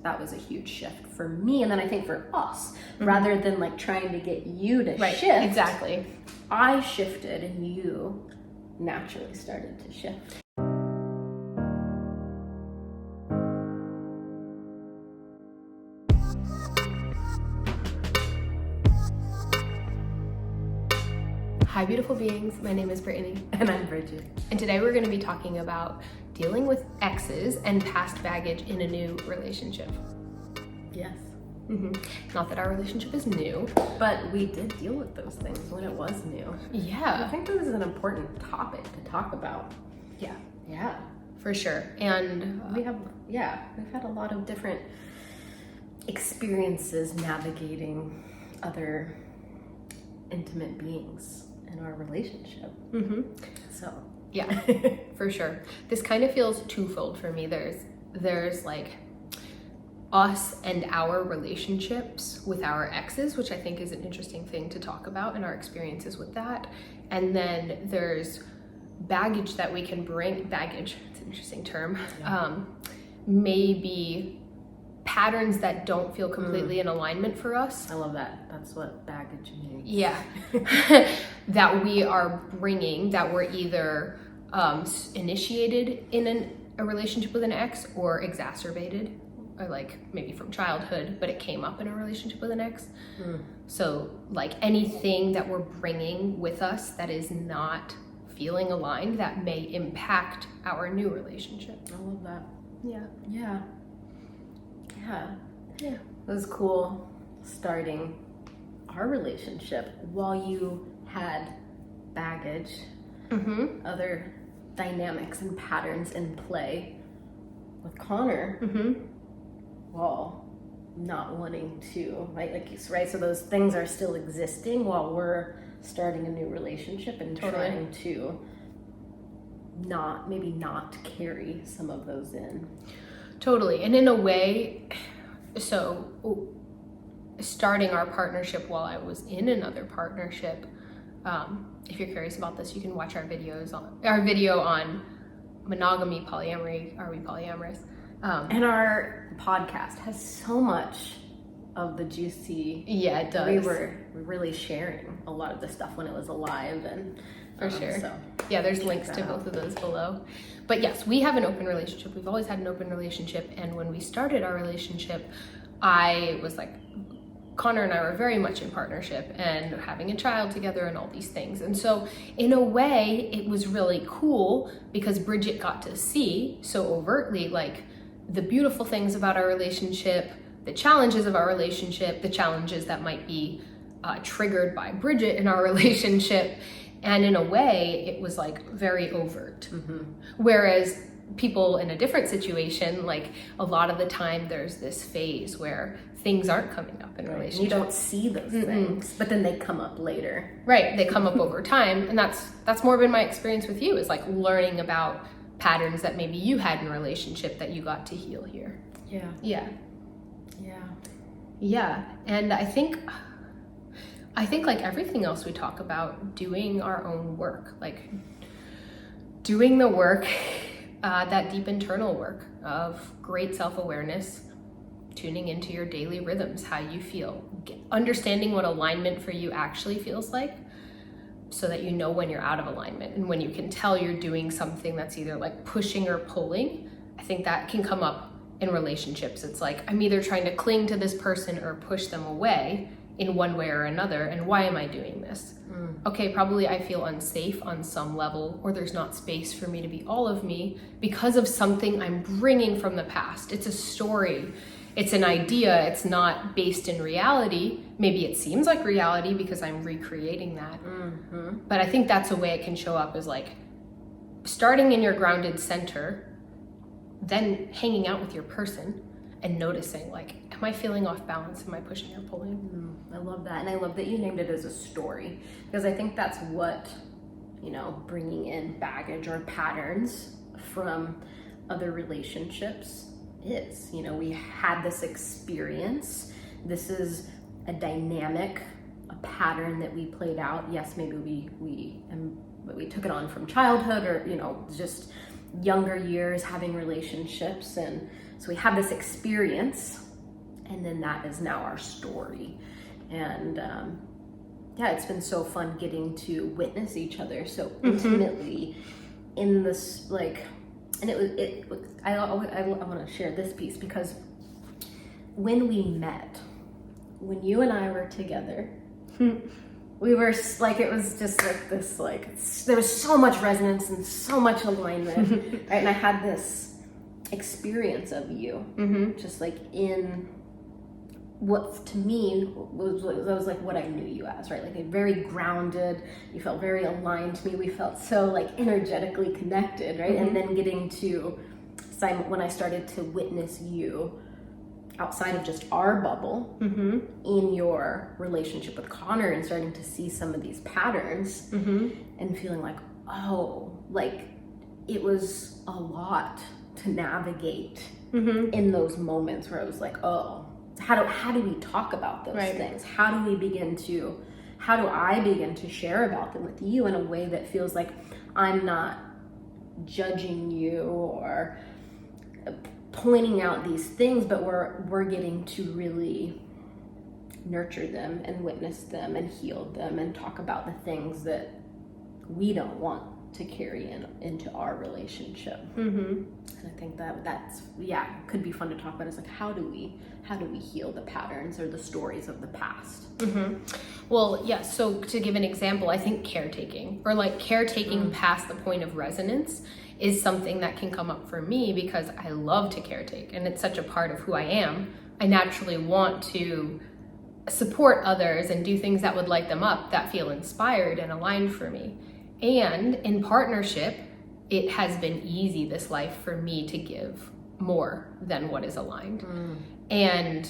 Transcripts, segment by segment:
that was a huge shift for me. And then I think for us, rather than like trying to get you to shift. Exactly. I shifted and you naturally started to shift. Hi, beautiful beings. My name is Brittany. And I'm Bridget. And today we're going to be talking about dealing with exes and past baggage in a new relationship. Yes. Not that our relationship is new, but we did deal with those things when it was new. Yeah. I think this is an important topic to talk about. Yeah. For sure. And we've had a lot of different experiences navigating other intimate beings in our relationship. So yeah, for sure. This kind of feels twofold for me. There's like us and our relationships with our exes, which I think is an interesting thing to talk about, and our experiences with that. And then there's baggage that we can bring. Baggage, it's an interesting term. Maybe patterns that don't feel completely in alignment for us. I love that. That's what baggage means. Yeah. That we are bringing, that we're either initiated in a relationship with an ex or exacerbated, or like maybe from childhood, but it came up in a relationship with an ex. So like anything that we're bringing with us that is not feeling aligned, that may impact our new relationship. I love that. Yeah. It was cool starting our relationship while you had baggage, other dynamics and patterns in play with Connor, while not wanting to, right? So those things are still existing while we're starting a new relationship and trying to not carry some of those in. Totally. And in a way, so starting our partnership while I was in another partnership, if you're curious about this, you can watch our video on monogamy, polyamory, are we polyamorous? And our podcast has so much of the juicy. Yeah, it does. We were really sharing a lot of the stuff when it was alive, and for sure. So yeah, there's links to both of those below. But yes, we have an open relationship. We've always had an open relationship. And when we started our relationship, I was like, Connor and I were very much in partnership and having a child together and all these things. And so in a way, it was really cool because Bridget got to see so overtly like the beautiful things about our relationship, the challenges of our relationship, the challenges that might be triggered by Bridget in our relationship. And in a way, it was like very overt. Whereas people in a different situation, like a lot of the time there's this phase where things aren't coming up in a relationship. You don't see those things, but then they come up later. Right, they come up over time. And that's more been my experience with you, is like learning about patterns that maybe you had in a relationship that you got to heal here. Yeah. And I think like everything else we talk about, doing our own work, like doing the work, that deep internal work of great self-awareness, tuning into your daily rhythms, how you feel, understanding what alignment for you actually feels like, so that you know when you're out of alignment and when you can tell you're doing something that's either like pushing or pulling. I think that can come up in relationships. It's like, I'm either trying to cling to this person or push them away in one way or another. And why am I doing this? Okay, probably I feel unsafe on some level, or there's not space for me to be all of me because of something I'm bringing from the past. It's a story. It's an idea. It's not based in reality. Maybe it seems like reality because I'm recreating that. But I think that's a way it can show up, is like starting in your grounded center, then hanging out with your person and noticing, like, am I feeling off balance? Am I pushing or pulling? I love that. And I love that you named it as a story, because I think that's what, bringing in baggage or patterns from other relationships is. We had this experience. This is a dynamic, a pattern that we played out. Yes, maybe we took it on from childhood, or, just younger years having relationships, and So we have this experience, and then that is now our story. And yeah, it's been so fun getting to witness each other so intimately in this, like, and I want to share this piece, because when we met, when you and I were together, we were like, it was just like this, like, there was so much resonance and so much alignment, right? And I had this experience of you, just like in what to me was like what I knew you as, right? Like very grounded, you felt very aligned to me, we felt so like energetically connected, right? And then getting to, when I started to witness you outside of just our bubble, in your relationship with Connor, and starting to see some of these patterns, and feeling like, oh, like it was a lot to navigate in those moments where I was like, oh, how do we talk about those things? How do I begin to share about them with you in a way that feels like I'm not judging you or pointing out these things, but we're getting to really nurture them and witness them and heal them and talk about the things that we don't want to carry into our relationship. And I think that's could be fun to talk about. Is like, how do we heal the patterns or the stories of the past? Well, yeah, so to give an example, I think caretaking past the point of resonance is something that can come up for me, because I love to caretake, and it's such a part of who I am. I naturally want to support others and do things that would light them up, that feel inspired and aligned for me. And in partnership, it has been easy this life for me to give more than what is aligned. And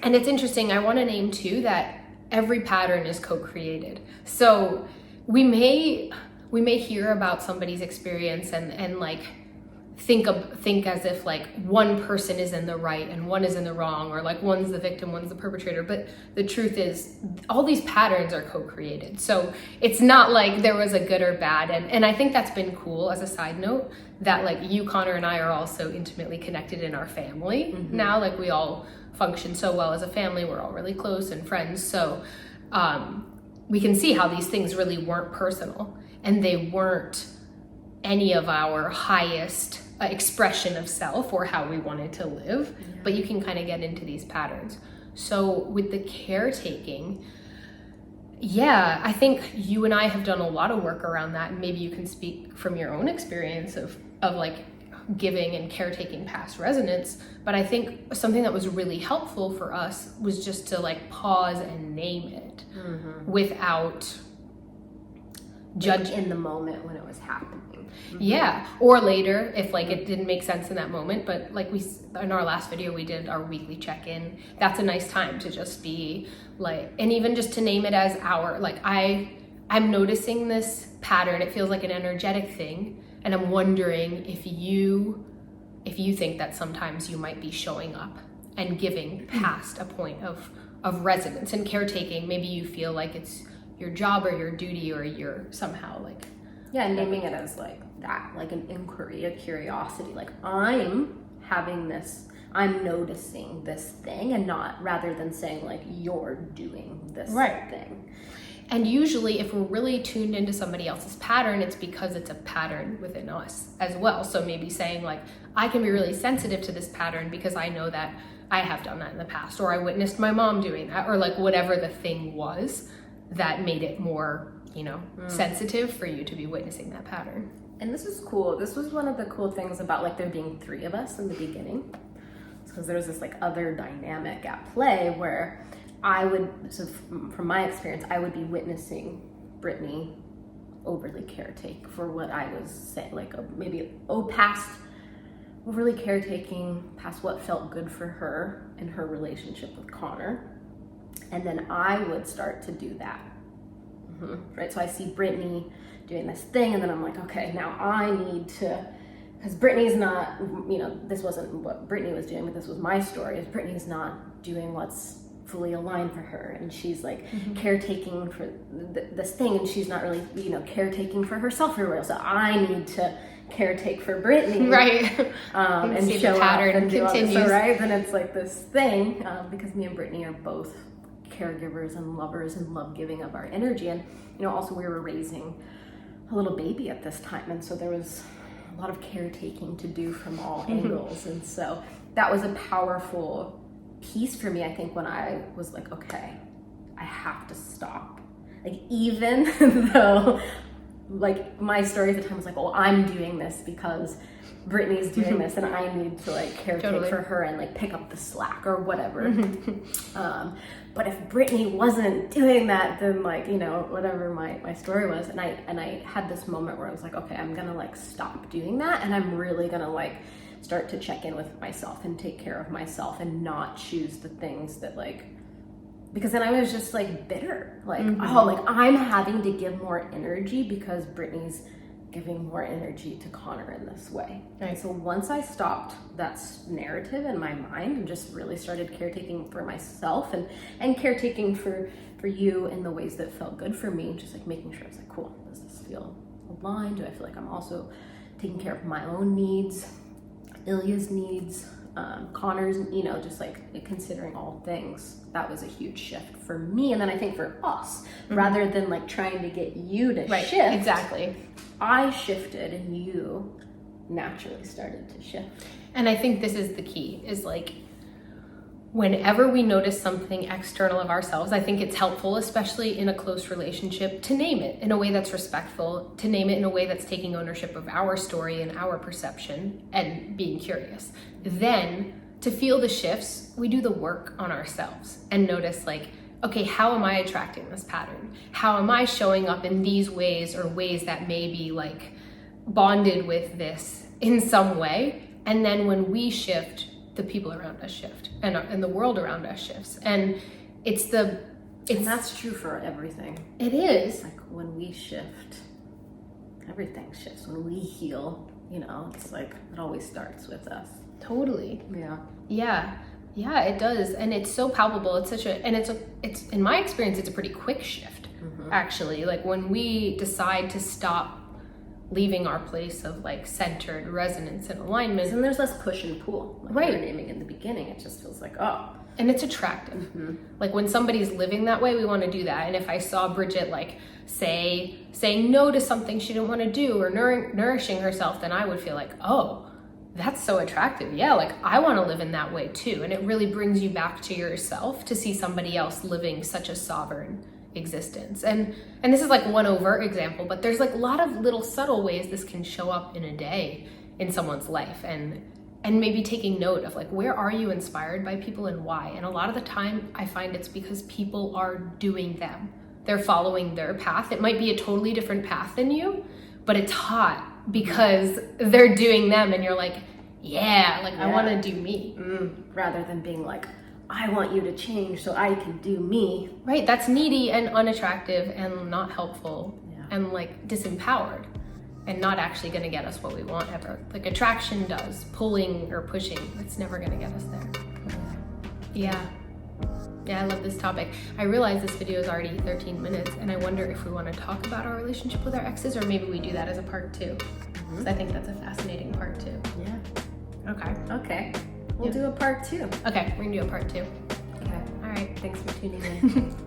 it's interesting, I want to name too that every pattern is co-created. So we may hear about somebody's experience and like think as if like one person is in the right and one is in the wrong, or like one's the victim, one's the perpetrator. But the truth is, all these patterns are co-created. So it's not like there was a good or bad. And I think that's been cool, as a side note, that like you, Connor, and I are also intimately connected in our family now. Like we all function so well as a family. We're all really close and friends. So we can see how these things really weren't personal, and they weren't any of our highest expression of self or how we wanted to live, but you can kind of get into these patterns. So with the caretaking, I think you and I have done a lot of work around that, and maybe you can speak from your own experience of like giving and caretaking past resonance. But I think something that was really helpful for us was just to like pause and name it without judge in the moment when it was happening. Or later if like it didn't make sense in that moment. But like we, in our last video, we did our weekly check-in. That's a nice time to just be like, and even just to name it as our, like, I'm noticing this pattern. It feels like an energetic thing, and I'm wondering if you think that sometimes you might be showing up and giving past a point of resonance. And caretaking, maybe you feel like it's your job or your duty, or you're somehow like naming it as like that, like an inquiry, a curiosity, like I'm noticing this thing, and not, rather than saying like you're doing this thing. And usually if we're really tuned into somebody else's pattern, it's because it's a pattern within us as well. So maybe saying like, I can be really sensitive to this pattern because I know that I have done that in the past, or I witnessed my mom doing that, or like whatever the thing was that made it more, sensitive for you to be witnessing that pattern. And this is cool. This was one of the cool things about like there being 3 of us in the beginning, because there was this like other dynamic at play where from my experience, I would be witnessing Brittany overly caretake for what I was saying, like overly caretaking past what felt good for her in her relationship with Connor. And then I would start to do that. Right? So I see Brittany doing this thing, and then I'm like, okay, now I need to, because Brittany's not, this wasn't what Brittany was doing, but this was my story, is Brittany's not doing what's fully aligned for her, and she's like caretaking for this thing, and she's not really, caretaking for herself very well. So I need to caretake for Brittany, right? and see show the pattern up and do all this, continues. so, right? Then it's like this thing, because me and Brittany are both caregivers and lovers and love giving of our energy. And, you know, also we were raising a little baby at this time. And so there was a lot of caretaking to do from all angles. And so that was a powerful piece for me, I think, when I was like, okay, I have to stop. Like, even though, like, my story at the time was like, well, I'm doing this because Brittany's doing this and I need to like caretake for her and like pick up the slack or whatever. But if Brittany wasn't doing that, then like, you know, whatever my story was. And I had this moment where I was like, okay, I'm gonna like stop doing that, and I'm really gonna like start to check in with myself and take care of myself and not choose the things that like, because then I was just like bitter, like, oh, like I'm having to give more energy because Brittany's giving more energy to Connor in this way. Right. So once I stopped that narrative in my mind and just really started caretaking for myself and caretaking for you in the ways that felt good for me, just like making sure I was like, cool, does this feel aligned? Do I feel like I'm also taking care of my own needs, Ilya's needs, Connor's, you know, just like considering all things. That was a huge shift for me. And then I think for us, rather than like trying to get you to shift. Exactly. I shifted and you naturally started to shift. And I think this is the key, is like, whenever we notice something external of ourselves, I think it's helpful, especially in a close relationship, to name it in a way that's respectful, to name it in a way that's taking ownership of our story and our perception and being curious. Then to feel the shifts, we do the work on ourselves and notice like, okay, how am I attracting this pattern? How am I showing up in these ways, or ways that may be like bonded with this in some way? And then when we shift, the people around us shift, and the world around us shifts. And and that's true for everything. It is. Like when we shift, everything shifts. When we heal, you know, it's like it always starts with us. Totally. Yeah, it does. And it's so palpable. It's in my experience, it's a pretty quick shift, actually. Like when we decide to stop leaving our place of like centered resonance and alignment. And there's less push and pull. Like you were naming in the beginning, it just feels like, oh. And it's attractive. Like when somebody's living that way, we want to do that. And if I saw Bridget like saying no to something she didn't want to do, or nourishing herself, then I would feel like, oh, that's so attractive. Yeah, like I want to live in that way too. And it really brings you back to yourself to see somebody else living such a sovereign existence. And this is like one overt example, but there's like a lot of little subtle ways this can show up in a day in someone's life. And maybe taking note of like, where are you inspired by people and why? And a lot of the time I find it's because people are doing them. They're following their path. It might be a totally different path than you, but it's hot because they're doing them, and you're like, I want to do me. Rather than being like, I want you to change so I can do me. Right, that's needy and unattractive and not helpful and like disempowered and not actually going to get us what we want ever. Like attraction does, pulling or pushing, it's never going to get us there. Yeah, I love this topic. I realize this video is already 13 minutes, and I wonder if we want to talk about our relationship with our exes, or maybe we do that as a part 2. Because I think that's a fascinating part 2. Yeah. Okay. We'll do a part 2. Okay, we're gonna do a part 2. Okay. All right. Thanks for tuning in.